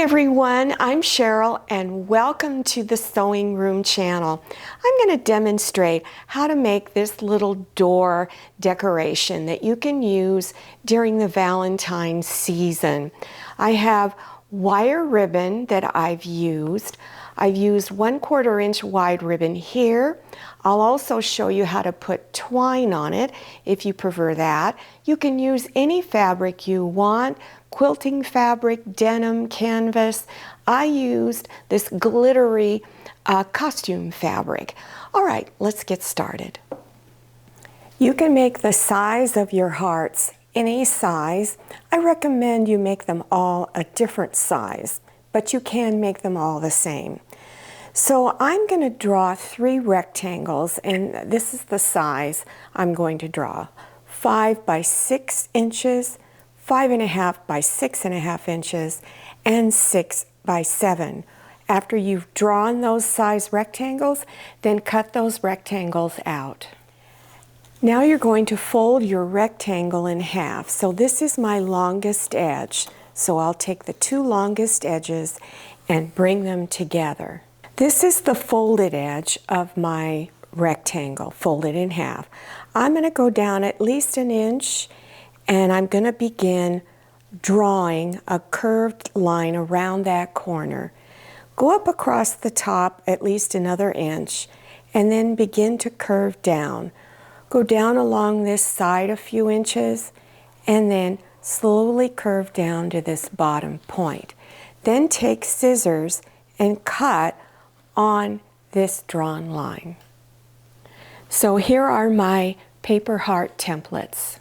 everyone, I'm Cheryl and welcome to the Sewing Room channel. I'm going to demonstrate how to make this little door decoration that you can use during the Valentine's season. I have wire ribbon that I've used. I've used 1/4 inch wide ribbon here. I'll also show you how to put twine on it if you prefer that. You can use any fabric you want, quilting fabric, denim, canvas. I used this glittery costume fabric. All right, let's get started. You can make the size of your hearts any size. I recommend you make them all a different size, but you can make them all the same. So I'm going to draw 3 rectangles, and this is the size I'm going to draw. 5 by 6 inches, 5.5 by 6.5 inches, and 6 by 7. After you've drawn those size rectangles, then cut those rectangles out. Now you're going to fold your rectangle in half. So this is my longest edge. So I'll take the 2 longest edges and bring them together. This is the folded edge of my rectangle, folded in half. I'm going to go down at least 1 inch, and I'm going to begin drawing a curved line around that corner. Go up across the top at least another inch, and then begin to curve down. Go down along this side a few inches, and then slowly curve down to this bottom point. Then take scissors and cut on this drawn line. So here are my paper heart templates.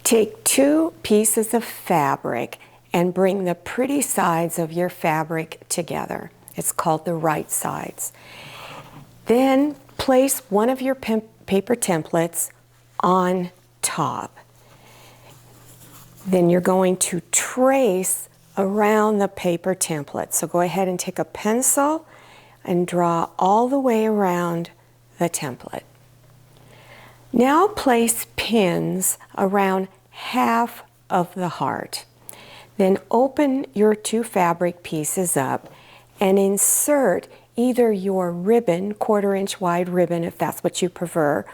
Take 2 pieces of fabric and bring the pretty sides of your fabric together. It's called the right sides. Then place one of your paper templates on top. Then you're going to trace around the paper template. So go ahead and take a pencil and draw all the way around the template. Now place pins around half of the heart. Then open your 2 fabric pieces up and insert either your ribbon, 1/4 inch wide ribbon if that's what you prefer,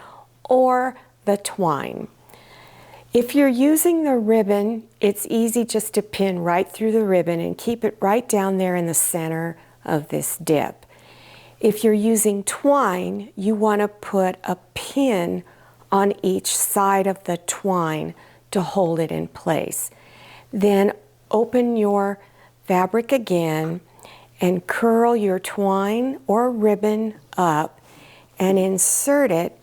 or the twine. If you're using the ribbon, it's easy just to pin right through the ribbon and keep it right down there in the center of this dip. If you're using twine, you want to put a pin on each side of the twine to hold it in place. Then open your fabric again and curl your twine or ribbon up and insert it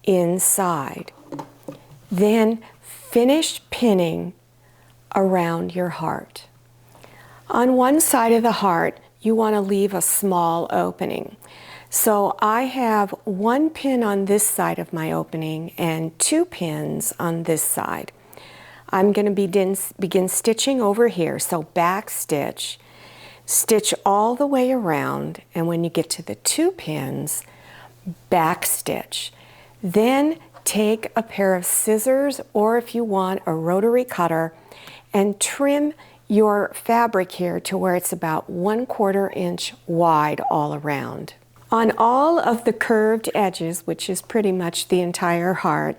inside. Then finish pinning around your heart. On one side of the heart, you want to leave a small opening. So I have 1 pin on this side of my opening and 2 pins on this side. I'm going to begin stitching over here. So back stitch, stitch all the way around, and when you get to the 2 pins, back stitch. Then take a pair of scissors, or if you want a rotary cutter, and trim your fabric here to where it's about 1/4 inch wide all around. On all of the curved edges, which is pretty much the entire heart,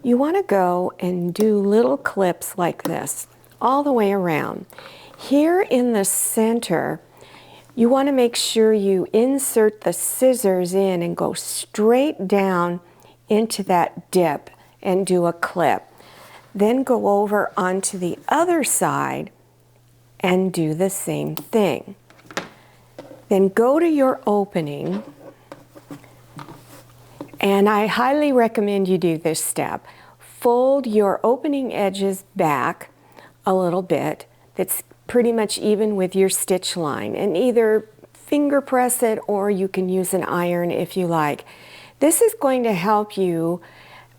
you want to go and do little clips like this all the way around. Here in the center, you want to make sure you insert the scissors in and go straight down into that dip and do a clip. Then go over onto the other side and do the same thing. Then go to your opening, and I highly recommend you do this step. Fold your opening edges back a little bit that's pretty much even with your stitch line, and either finger press it or you can use an iron if you like. This is going to help you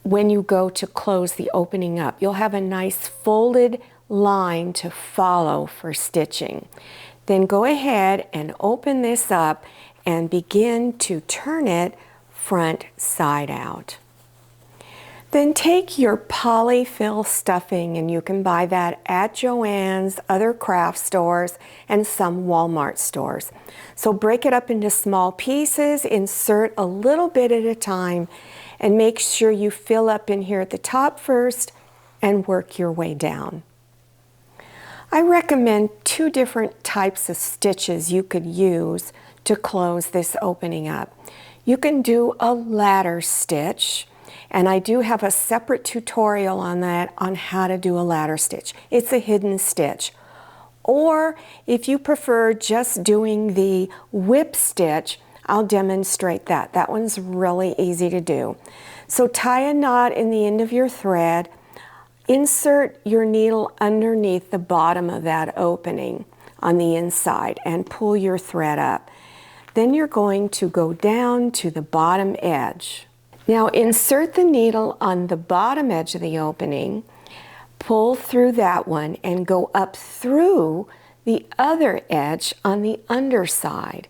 when you go to close the opening up. You'll have a nice folded line to follow for stitching. Then go ahead and open this up and begin to turn it front side out. Then take your polyfill stuffing, and you can buy that at Joann's, other craft stores, and some Walmart stores. So break it up into small pieces, insert a little bit at a time, and make sure you fill up in here at the top first and work your way down. I recommend 2 different types of stitches you could use to close this opening up. You can do a ladder stitch, and I do have a separate tutorial on that, on how to do a ladder stitch. It's a hidden stitch. Or if you prefer just doing the whip stitch, I'll demonstrate that. That one's really easy to do. So tie a knot in the end of your thread, insert your needle underneath the bottom of that opening on the inside and pull your thread up. Then you're going to go down to the bottom edge. Now insert the needle on the bottom edge of the opening, pull through that one, and go up through the other edge on the underside,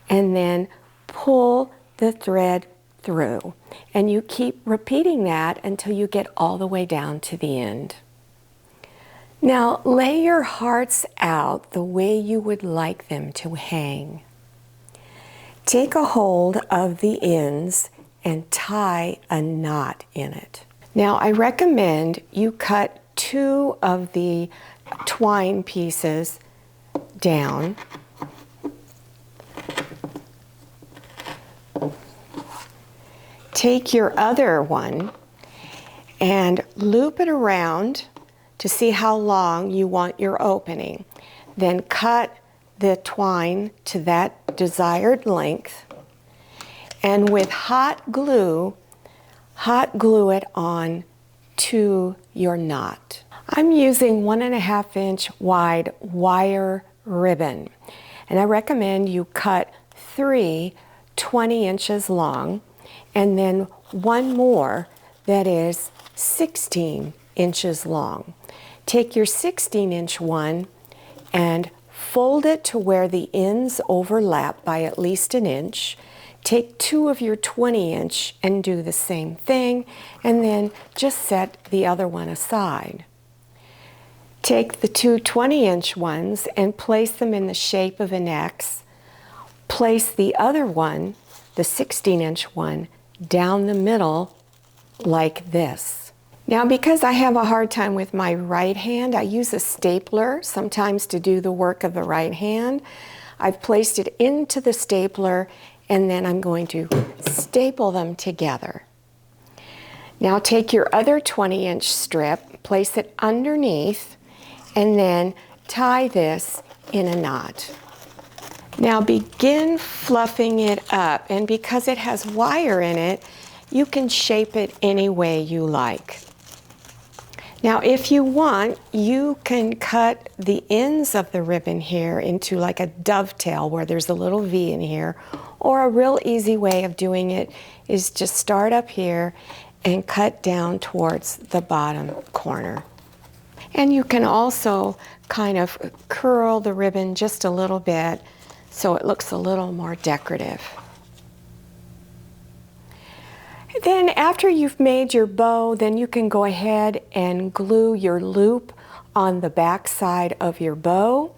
and then pull the thread through. And you keep repeating that until you get all the way down to the end. Now lay your hearts out the way you would like them to hang. Take a hold of the ends and tie a knot in it. Now I recommend you cut 2 of the twine pieces down. Take your other one and loop it around to see how long you want your opening. Then cut the twine to that desired length, and with hot glue it on to your knot. I'm using 1.5 inch wide wire ribbon, and I recommend you cut 3 20 inches long, and then one more that is 16 inches long. Take your 16-inch one and fold it to where the ends overlap by at least 1 inch. Take 2 of your 20-inch and do the same thing, and then just set the other one aside. Take the 2 20-inch ones and place them in the shape of an X. Place the other one, the 16-inch one, down the middle like this. Now because I have a hard time with my right hand, I use a stapler sometimes to do the work of the right hand. I've placed it into the stapler, and then I'm going to staple them together. Now take your other 20-inch strip, place it underneath, and then tie this in a knot. Now begin fluffing it up, and because it has wire in it, you can shape it any way you like. Now if you want, you can cut the ends of the ribbon here into like a dovetail where there's a little V in here, or a real easy way of doing it is just start up here and cut down towards the bottom corner. And you can also kind of curl the ribbon just a little bit so it looks a little more decorative. Then after you've made your bow, then you can go ahead and glue your loop on the back side of your bow.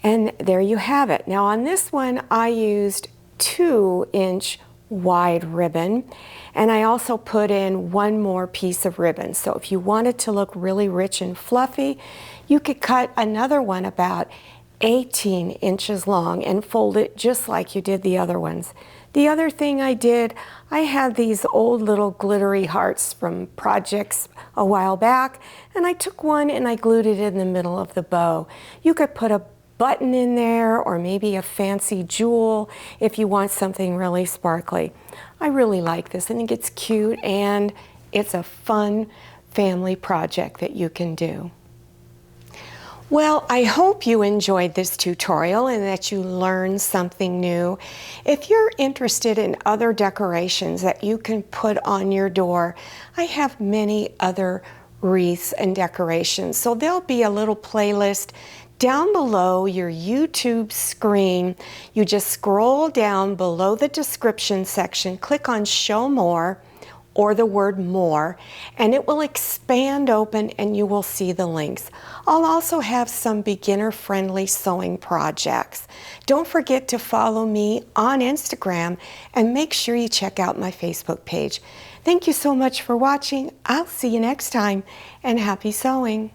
And there you have it. Now on this one I used 2-inch wide ribbon, and I also put in 1 more piece of ribbon. So if you want it to look really rich and fluffy, you could cut another one about 18 inches long and fold it just like you did the other ones. The other thing I did, I had these old little glittery hearts from projects a while back, and I took one and I glued it in the middle of the bow. You could put a button in there, or maybe a fancy jewel if you want something really sparkly. I really like this. I think it's cute, and it's a fun family project that you can do. Well, I hope you enjoyed this tutorial and that you learned something new. If you're interested in other decorations that you can put on your door, I have many other wreaths and decorations. So there'll be a little playlist down below your YouTube screen. You just scroll down below the description section, click on Show More, or the word more, and it will expand open and you will see the links. I'll also have some beginner-friendly sewing projects. Don't forget to follow me on Instagram and make sure you check out my Facebook page. Thank you so much for watching. I'll see you next time, and happy sewing.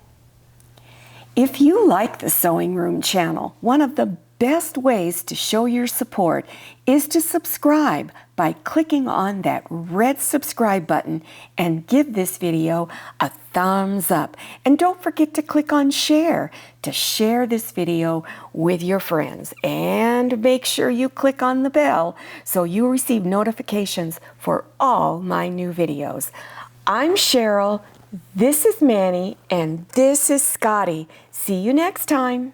If you like the Sewing Room channel, one of the best ways to show your support is to subscribe by clicking on that red subscribe button and give this video a thumbs up. And don't forget to click on share to share this video with your friends. And make sure you click on the bell so you receive notifications for all my new videos. I'm Cheryl, this is Manny, and this is Scotty. See you next time.